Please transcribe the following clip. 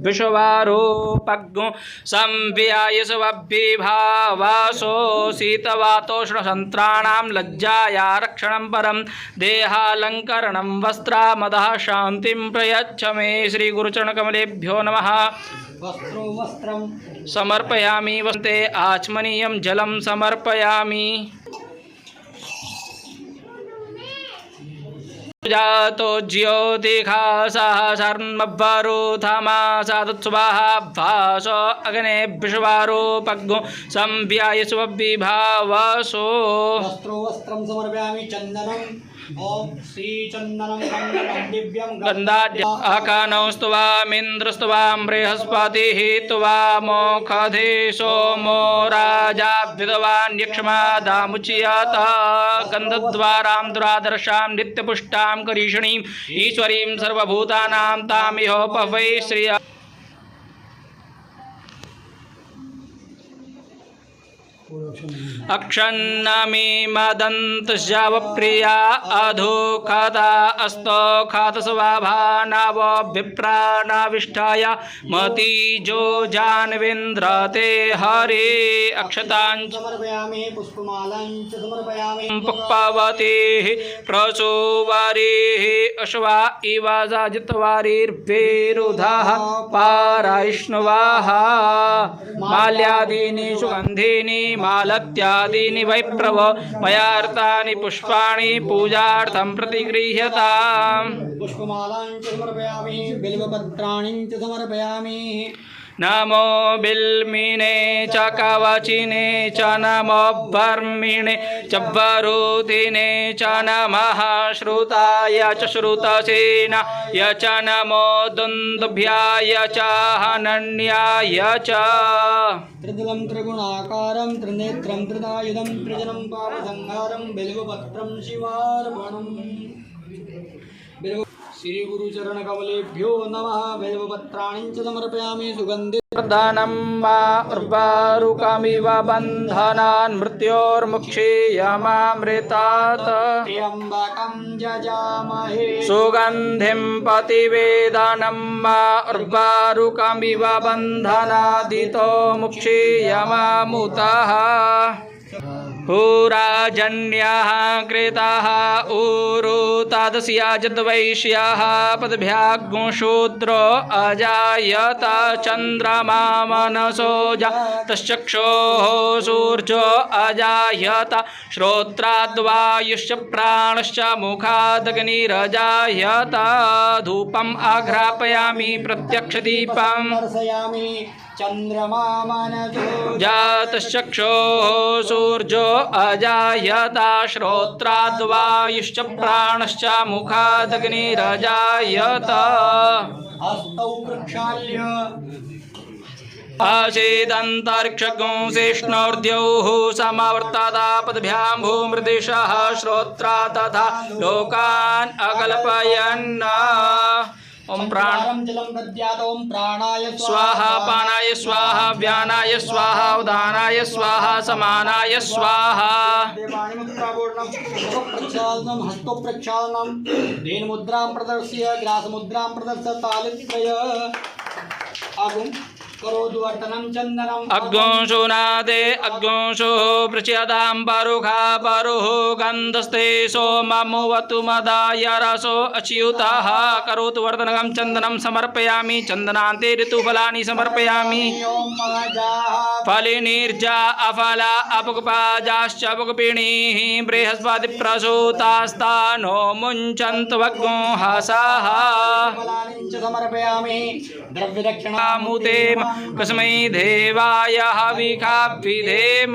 विश्वरूपज्ञो संव्यायसवभिभावासो शीतवातोष्णसन्त्राणां लज्जाया रक्षणं परं देहालङ्करणं वस्त्रामदः शान्तिं प्रयच्छ मे। श्रीगुरुचरणकमलेभ्यो नमः। वस्त्रो वस्त्रं समर्पयामि वसन्ते आचमनीयं जलं समर्पयामि। जातो ज्योतिखा सहस्रमवरुथमासादुत्सवाः भासो अग्ने विश्वरूपज्ञो संव्यायसुविभावसो। वस्त्रो वस्त्रं समर्पयामि चन्दनं ओम श्री चन्दनं गन्धं दिव्यं गन्धाढ्य अकानौ स्तवामिन्द्रस्तवां बृहस्पतिः त्वामोखधे सोमो राजा विद्वान् यक्ष्मादामुच्यत। गन्धद्वारां दुरादर्शां नित्यपुष्टां करीषणीं ईश्वरीं सर्वभूतानां तामिहोपवै श्रिया। अक्षन्नमी मदन्तश्यावप्रिया अधोखाता अस्तोखातस्वभा नव विप्राणाविष्ठाय मतिजो जानवेन्द्र ते हरे। अक्षताञ्च समर्पयामि पुष्पमालाञ्च समर्पयामि। पुष्पवतीः प्रसुवारीः अश्वा इव जित्वारीर्वेरुधाः पारायष्णवाः। माल्यादीनि सुगन्धीनि मालत्यादीनि वैप्रव मयार्तानि पुष्पाणि पूजार्थं प्रतिगृह्यताम्। पुष्पमालाञ्च समर्पयामि बिल्वपत्राणि च समर्पयामि। नमो बिल्मिने च कवचिने च नमो बर्मिणे च वरुदिने च नमः श्रुताय च श्रुतसेनाय च नमो दुन्दुभ्याय च हनन्याय च। त्रिदलं त्रिगुणाकारं त्रिनेत्रं त्रिदायुधं त्रिजनं पापसंहारं बिल्वपत्रं शिवार्पणम्। श्री गुरुचरणकमलेभ्यो नमः। बिल्वपत्राणि च समर्पयामि सुगन्धि प्रदानं मा उर्वारुकमिव बन्धनान् मृत्योर्मुक्षीयमामृतात्। त्र्यम्बकं यजामहे सुगन्धिं पतिवेदनं मा उर्वारुकमिव बन्धनादितो मुक्षीयमामुतः। भूराजन्याः कृताः ऊरु तादस्याजद्वैश्याः पदभ्याग्गो शूद्रो अजायत। चन्द्रमा मनसो जातश्चक्षुः सूर्यो अजायत। श्रोत्राद्वायुश्च प्राणश्च मुखादग्निरजायत। धूपम् आघ्रापयामि प्रत्यक्षदीपं दर्शयामि चन्द्रमा मनसो जातश्चक्षुः सूर्यो अजायत। श्रोत्राद्वायुश्च प्राणश्च मुखादग्निरजायत। हस्तौ प्रक्षाल्य आसीदन्तरिक्षगो शेष्णोर्द्यौः समावर्तता पदभ्यां भूमृदिशः श्रोत्रा तथा लोकान् अकल्पयन्। ओम प्राणं जलं दद्यात्। ओम प्राणाय स्वाहा पानाय स्वाहा व्यानाय स्वाहा उदानाय स्वाहा समानाय स्वाहा। देवानि मुद्रापूर्णं प्रक्षालनं हस्तो प्रक्षालनं धेनुमुद्रां प्रदर्श्य ग्रासमुद्रां प्रदर्श्य तालत्रय आगुं करोतु वर्तनं चन्दनम्। अग्गोंशो नादे अग्गोंशो प्रचयतां परुखा परुः गन्धस्ते सोममुवतु मदाय रसो अच्युतः। करोतु वर्तनं चन्दनं समर्पयामि। चन्दनान्ते ऋतुफलानि समर्पयामि। फलिनीर्जा अफला अपकुपाजाश्च अपकुपिणीः बृहस्पतिप्रसूतास्तानो मुञ्चन्तु भग्गो हसाः। समर्पयामि द्रव्यदक्षिणामुते कस्मै देवाय हविषा विधेम।